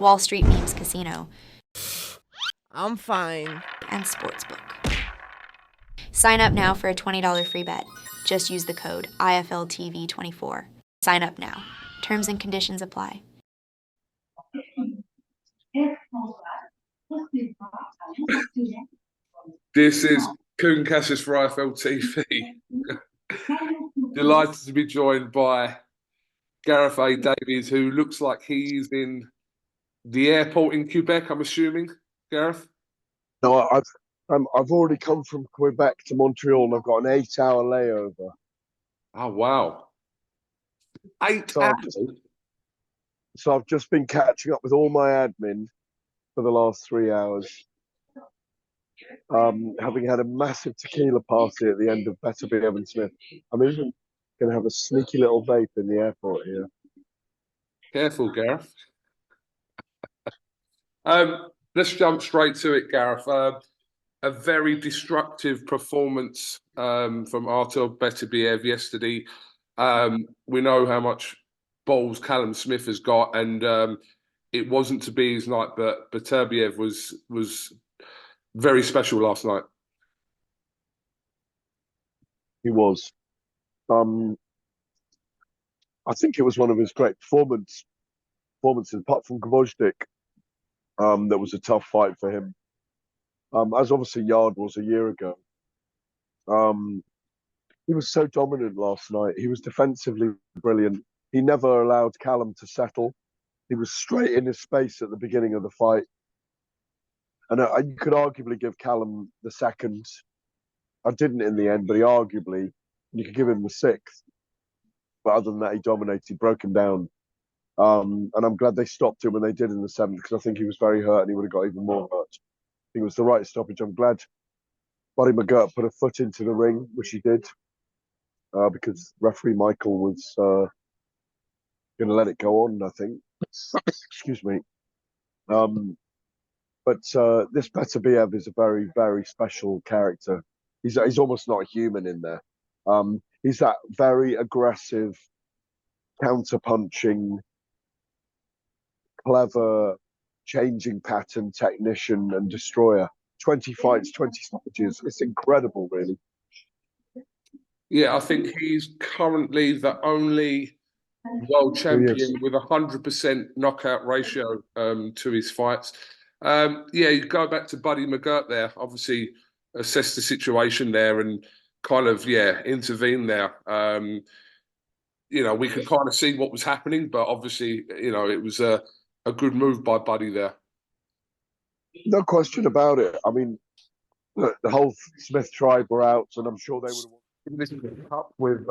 Wall Street Memes Casino, I'm fine. and Sportsbook. Sign up now for a $20 free bet. Just use the code IFLTV24. Sign up now. Terms and conditions apply. This is KUGAN CASSIUS for IFL TV. Delighted to be joined by Gareth A.Davies, who looks like he's in the airport in Quebec, I'm assuming, Gareth? No, I've already come from Quebec to Montreal, and I've got an 8-hour layover. Oh, wow. 8 hours? So I've just been catching up with all my admin for the last 3 hours. Having had a massive tequila party at the end of Beterbiev and Smith. I'm even going to have a sneaky little vape in the airport here. Careful, Gareth. Let's jump straight to it, Gareth. A very destructive performance from Artur Beterbiev yesterday. We know how much balls Callum Smith has got, and it wasn't to be his night, but Beterbiev was very special last night. He was. I think it was one of his great performances. Apart from Gvozdyk, that was a tough fight for him. As obviously Yard was a year ago. He was so dominant last night. He was defensively brilliant. He never allowed Callum to settle. He was straight in his space at the beginning of the fight. And you could arguably give Callum the second. I didn't in the end, but you could give him the sixth. But other than that, he dominated, broke him down. And I'm glad they stopped him when they did in the seventh, because I think he was very hurt and he would have got even more hurt. I think it was the right stoppage. I'm glad Buddy McGirt put a foot into the ring, which he did, because referee Michael was going to let it go on, I think. Excuse me. But this Beterbiev is a very, very special character. He's almost not human in there. He's that very aggressive, counter-punching, clever, changing pattern technician and destroyer. 20 fights, 20 stoppages. It's incredible, really. Yeah, I think he's currently the only world champion with 100% knockout ratio to his fights. Yeah, you go back to Buddy McGirt there, obviously assess the situation there and kind of, intervene there. We could kind of see what was happening, but obviously, it was a good move by Buddy there. No question about it. I mean, the whole Smith tribe were out, and I'm sure they would have. This is up with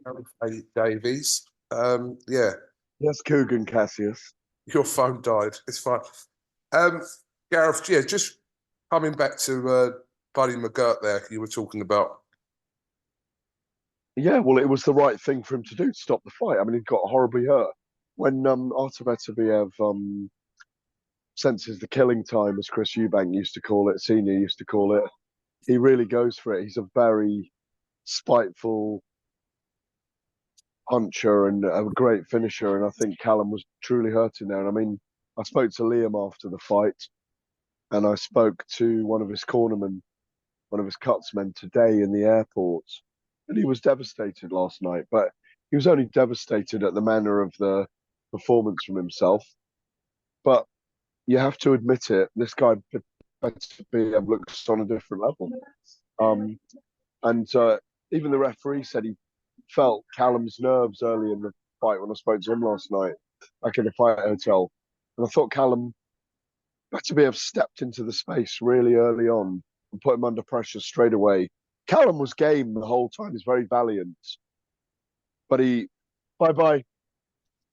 Gareth Davies. Yeah. Yes, KUGAN CASSIUS. Your phone died. It's fine. Gareth, just coming back to Buddy McGirt there, you were talking about. Yeah, well, it was the right thing for him to do to stop the fight. I mean, he got horribly hurt. When Artur Beterbiev senses the killing time, as Chris Eubank used to call it, Senior used to call it, he really goes for it. He's a very spiteful puncher and a great finisher, and I think Callum was truly hurting there. And I mean, I spoke to Liam after the fight, and I spoke to one of his cornermen, one of his cutsmen today in the airport, and he was devastated last night. But he was only devastated at the manner of the performance from himself. But you have to admit it, this guy Beterbiev looks on a different level. And even the referee said he felt Callum's nerves early in the fight when I spoke to him last night, back in the fight hotel. And I thought Callum Beterbiev stepped into the space really early on and put him under pressure straight away. Callum was game the whole time. He's very valiant. But he,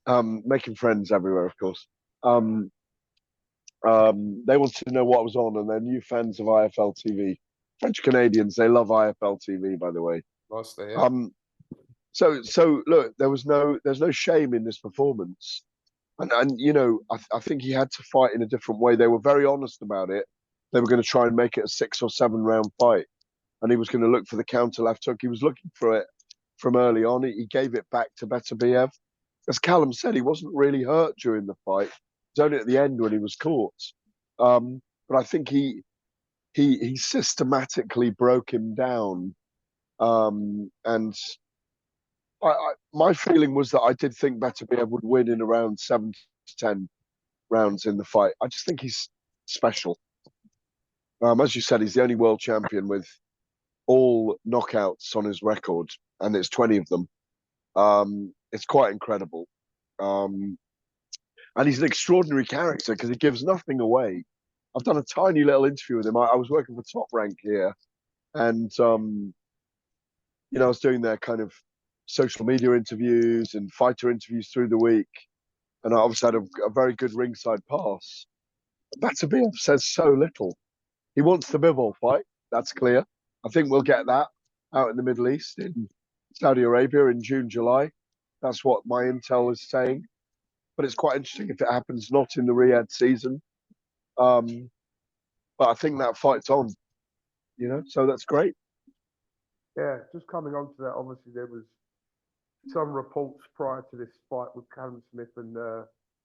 making friends everywhere, of course. They wanted to know what was on, and they're new fans of IFL TV. French Canadians, they love IFL TV, by the way. Nice to hear. So look, there's no shame in this performance, and I think he had to fight in a different way. They were very honest about it. They were going to try and make it a 6 or 7 round fight, and he was going to look for the counter left hook. He was looking for it from early on. He gave it back to Beterbiev. As Callum said, he wasn't really hurt during the fight. was only at the end when he was caught. But I think he systematically broke him down. And my feeling was that I did think Beterbiev would win in around 7 to 10 rounds in the fight. I just think he's special. As you said, he's the only world champion with all knockouts on his record, and it's 20 of them. It's quite incredible. And he's an extraordinary character because he gives nothing away. I've done a tiny little interview with him. I was working for Top Rank here, and I was doing their kind of social media interviews and fighter interviews through the week, and I obviously had a very good ringside pass. Beterbiev says so little. He wants the Bivol fight. That's clear. I think we'll get that out in the Middle East in Saudi Arabia in June, July. That's what my intel is saying. But it's quite interesting if it happens not in the Riyadh season. But I think that fight's on, so that's great. Yeah, just coming on to that, obviously there was some reports prior to this fight with Callum Smith and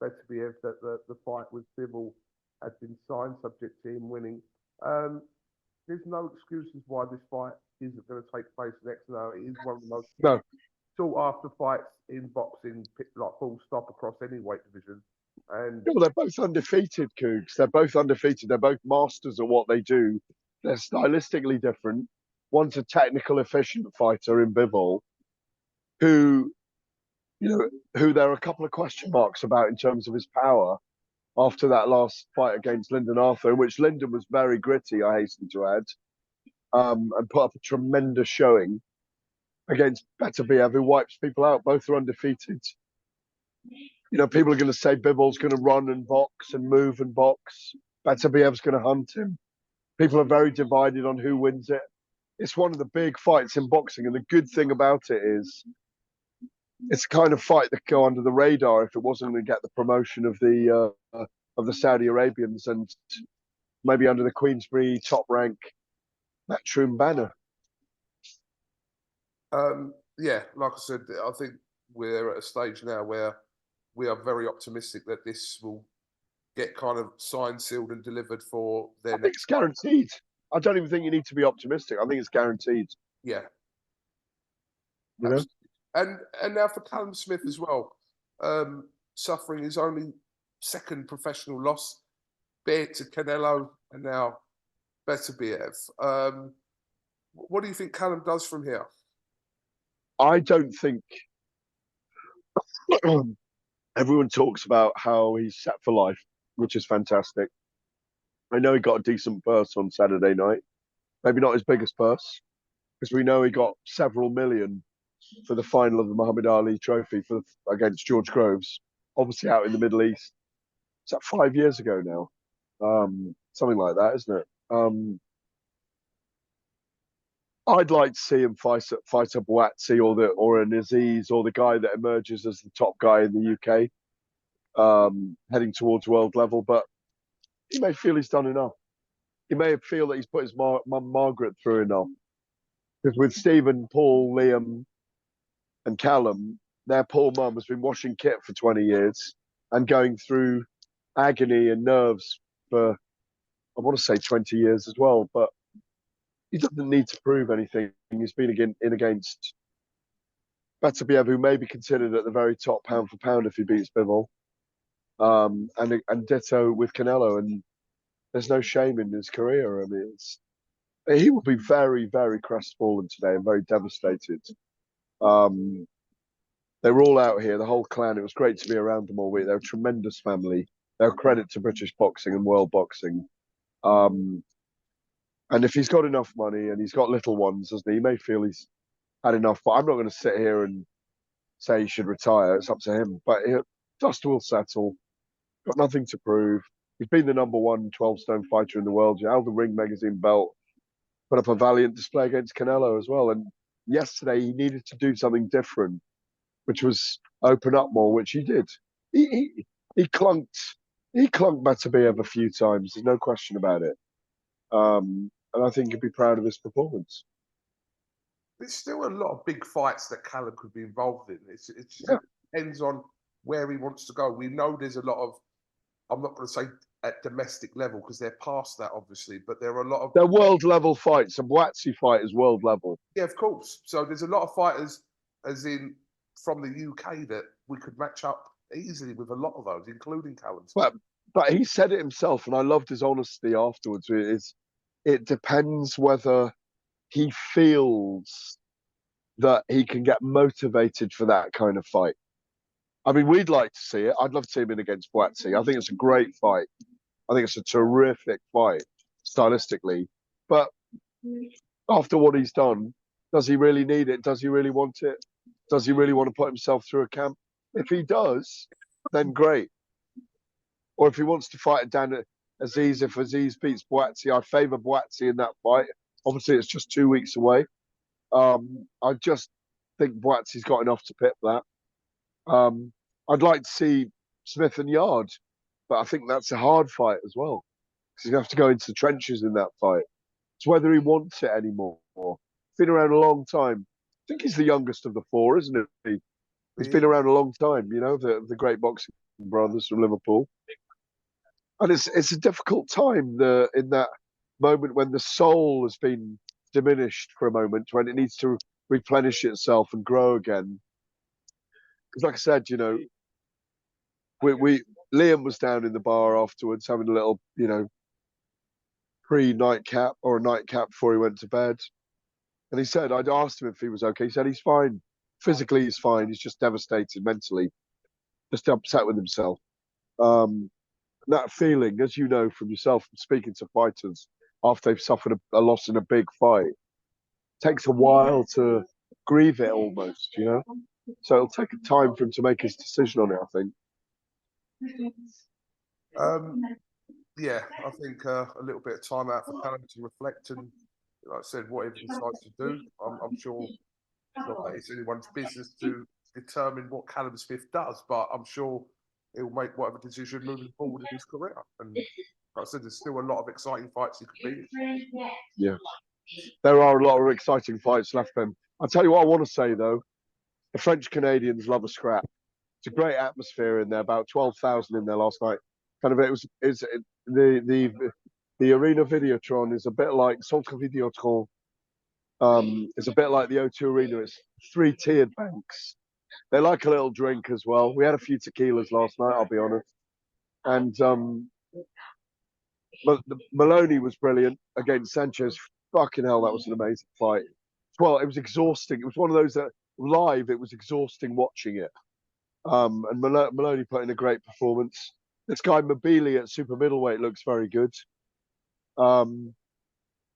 Beterbiev that the fight with Bivol had been signed subject to him winning. There's no excuses why this fight isn't going to take place next. No, it is one of the most sought after fights in boxing, like full stop across any weight division. And they're both undefeated, Cougs. They're both undefeated. They're both masters at what they do. They're stylistically different. One's a technical, efficient fighter in Bivol, who there are a couple of question marks about in terms of his power after that last fight against Lyndon Arthur, in which Lyndon was very gritty, I hasten to add, and put up a tremendous showing against Beterbiev, who wipes people out. Both are undefeated. People are going to say Bivol's going to run and box and move and box. Beterbiev's going to hunt him. People are very divided on who wins it. It's one of the big fights in boxing, and the good thing about it is it's the kind of fight that could go under the radar if it wasn't going to get the promotion of the Saudi Arabians and maybe under the Queensberry Top Rank Matchroom banner. Yeah, like I said, I think we're at a stage now where we are very optimistic that this will get kind of signed, sealed, and delivered for their. I think it's guaranteed. I don't even think you need to be optimistic. I think it's guaranteed. Yeah. You know? And now for Callum Smith as well, suffering his only second professional loss, be it to Canelo and now Beterbiev. What do you think Callum does from here? I don't think everyone talks about how he's set for life, which is fantastic. I know he got a decent purse on Saturday night. Maybe not his biggest purse, because we know he got several million for the final of the Muhammad Ali Trophy against George Groves, obviously out in the Middle East. Is that 5 years ago now? Something like that, isn't it? I'd like to see him fight a Buatsi or an Aziz or the guy that emerges as the top guy in the UK, heading towards world level. But he may feel he's done enough. He may feel that he's put his mum Margaret through enough. Because with Stephen, Paul, Liam, and Callum, their poor mum has been washing kit for 20 years and going through agony and nerves for, I want to say 20 years as well. But he doesn't need to prove anything. He's been in against Beterbiev, who may be considered at the very top pound for pound if he beats Bivol, and ditto with Canelo. And there's no shame in his career. I mean, he will be very, very crestfallen today and very devastated. They were all out here, the whole clan. It was great to be around them all week. They're a tremendous family. They're a credit to British boxing and world boxing. And if he's got enough money and he's got little ones, he may feel he's had enough. But I'm not going to sit here and say he should retire. It's up to him. But dust will settle. Got nothing to prove. He's been the number 1 12-stone fighter in the world. He held the Ring magazine belt. Put up a valiant display against Canelo as well. And yesterday he needed to do something different, which was open up more, which he did. He clunked Beterbiev a few times. There's no question about it. And I think he'd be proud of his performance. There's still a lot of big fights that Callum could be involved in. It depends on where he wants to go. We know there's a lot of I'm not going to say at domestic level because they're past that, obviously, but there are a lot of They're world level fights. A Boatsy fight is world level. yeah, of course. So there's a lot of fighters, as in from the UK, that we could match up easily with a lot of those, including Callum Smith. But he said it himself, and I loved his honesty afterwards. It depends whether he feels that he can get motivated for that kind of fight. I mean, we'd like to see it. I'd love to see him in against Boatsy. I think it's a great fight. I think it's a terrific fight, stylistically. But after what he's done, does he really need it? Does he really want it? Does he really want to put himself through a camp? If he does, then great. Or if he wants to fight Dan Aziz, if Aziz beats Boatsy, I favour Boatsy in that fight. Obviously, it's just 2 weeks away. I just think Boatsy's got enough to pip that. I'd like to see Smith and Yard, but I think that's a hard fight as well. Because you have to go into the trenches in that fight. It's whether he wants it anymore. Been around a long time. I think he's the youngest of the four, isn't he? He's been around a long time, you know, the great boxing brothers from Liverpool. And it's a difficult time in that moment when the soul has been diminished for a moment, when it needs to replenish itself and grow again. Because, like I said, you know, Liam was down in the bar afterwards having a little, you know, pre-nightcap or a nightcap before he went to bed. And he said, I'd asked him if he was okay. He said he's fine. Physically, he's fine. He's just devastated mentally, just upset with himself. That feeling, as you know from yourself, from speaking to fighters after they've suffered a loss in a big fight, takes a while to grieve it almost, you know? So it'll take time for him to make his decision on it, I think. Yeah, I think a little bit of time out for Callum to reflect and, like I said, whatever he decides to do, I'm sure not that it's anyone's business to determine what Callum Smith does, but I'm sure he'll make whatever decision moving forward in his career. And like I said, there's still a lot of exciting fights he could be. Yeah, there are a lot of exciting fights left for him. I'll tell you what I want to say, though. The French Canadians love a scrap. It's a great atmosphere in there, about 12,000 in there last night. Kind of, the arena Videotron is a bit like Centre Videotron. It's a bit like the O2 Arena. It's 3-tiered banks. They like a little drink as well. We had a few tequilas last night, I'll be honest. And Maloney was brilliant against Sanchez. Fucking hell, that was an amazing fight. Well, it was exhausting. It was one of those that live, it was exhausting watching it. And Maloney put in a great performance. This guy Mobili at super middleweight looks very good. Yeah,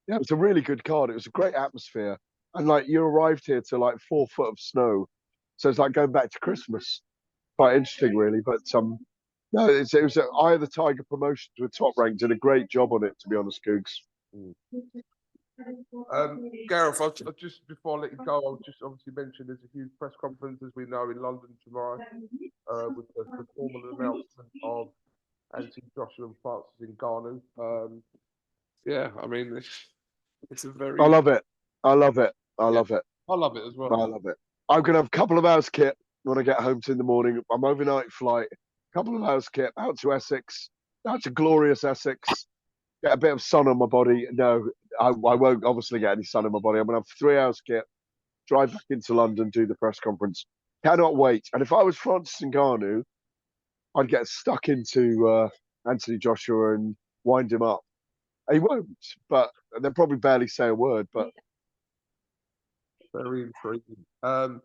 it was a really good card. It was a great atmosphere. And like you arrived here to like 4 foot of snow. So it's like going back to Christmas. Quite interesting, really. But no, it was Eye of the Tiger Promotions with Top Rank did a great job on it, to be honest, Cougs. Gareth, just before I let you go, I'll just obviously mention there's a huge press conference, as we know, in London tomorrow with the formal announcement of Anthony Joshua and Francis Ngannou. Yeah, I mean, it's a very... I love it. I love it. I love it. I love it as well. I love it. I'm going to have a couple of hours kit when I get home in the morning. I'm overnight flight. A couple of hours kit out to Essex, out to glorious Essex. Get a bit of sun on my body. No, I won't obviously get any sun on my body. I'm going to have 3 hours kit, drive back into London, do the press conference. Cannot wait. And if I was Francis Ngannou, I'd get stuck into Anthony Joshua and wind him up. He won't, but they'll probably barely say a word. But very intriguing. All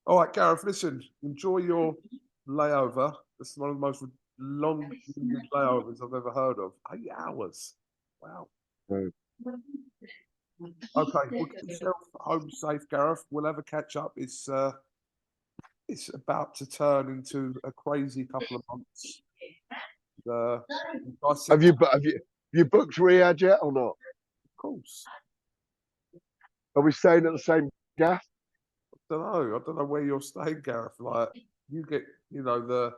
right, Gareth, listen, enjoy your layover. This is one of the most long layovers I've ever heard of. 8 hours. Wow. Okay, well, get yourself home safe, Gareth. We'll have a catch up. It's about to turn into a crazy couple of months. Have you booked Riyadh yet or not? Of course. Are we staying at the same gaff? I don't know where you're staying, Gareth. Like you get, you know, the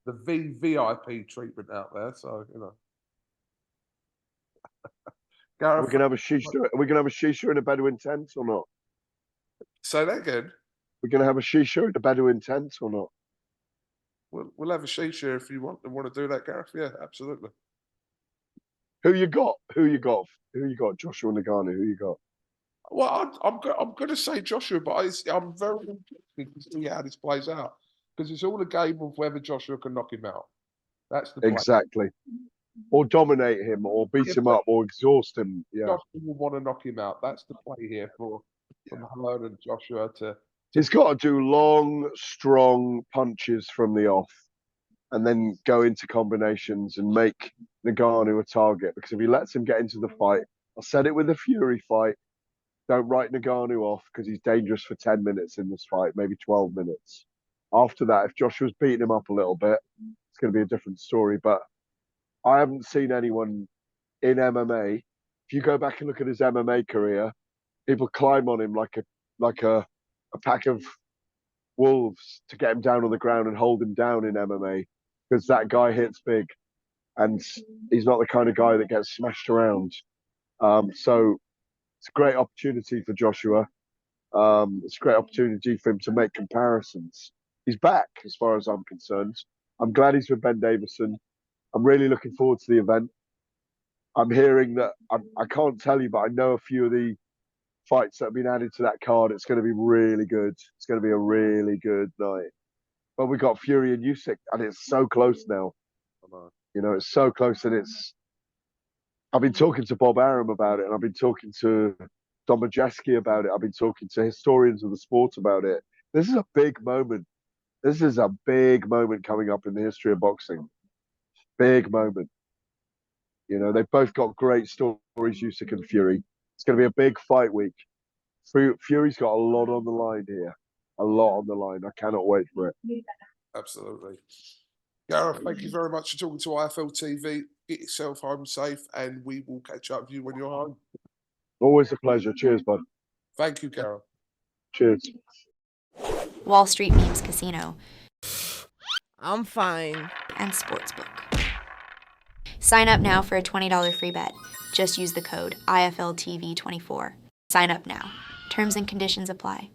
VVIP treatment out there. So you know, Gareth, we can have a shisha. Are we gonna have a shisha in a Bedouin tent or not? Say that again. We're gonna have a shisha in a Bedouin tent or not? we'll have a shisha if you want to do that, Gareth. Yeah, absolutely. Who you got? Who you got? Who you got? Joshua Nagano. Who you got? Well, I'm going to say Joshua, but I'm very interested to see how this plays out because it's all a game of whether Joshua can knock him out. That's the play. Exactly. Or dominate him, or beat him up, or exhaust him. Yeah. Joshua will want to knock him out. That's the play here from Hearn and Joshua to. He's got to do long, strong punches from the off and then go into combinations and make Nagano a target. Because if he lets him get into the fight, I said it with the Fury fight, don't write Nagano off because he's dangerous for 10 minutes in this fight, maybe 12 minutes. After that, if Joshua's beating him up a little bit, it's going to be a different story. But I haven't seen anyone in MMA. If you go back and look at his MMA career, people climb on him like a pack of wolves to get him down on the ground and hold him down in MMA because that guy hits big and he's not the kind of guy that gets smashed around. So it's a great opportunity for Joshua. It's a great opportunity for him to make comparisons. He's back as far as I'm concerned. I'm glad he's with Ben Davison. I'm really looking forward to the event. I'm hearing that, I can't tell you, but I know a few of the fights that have been added to that card. It's going to be really good. It's going to be a really good night. But we got Fury and Usyk, and it's so close now. You know, it's so close, and I've been talking to Bob Arum about it, and I've been talking to Don Majeski about it. I've been talking to historians of the sport about it. This is a big moment. This is a big moment coming up in the history of boxing. Big moment. You know, they've both got great stories, Usyk and Fury. It's going to be a big fight week. Fury's got a lot on the line here. A lot on the line. I cannot wait for it. Absolutely. Gareth, thank you very much for talking to IFL TV. Get yourself home safe, and we will catch up with you when you're home. Always a pleasure. Cheers, bud. Thank you, Gareth. Cheers. Wall Street Memes Casino, I'm fine. and Sportsbook. Sign up now for a $20 free bet. Just use the code IFLTV24. Sign up now. Terms and conditions apply.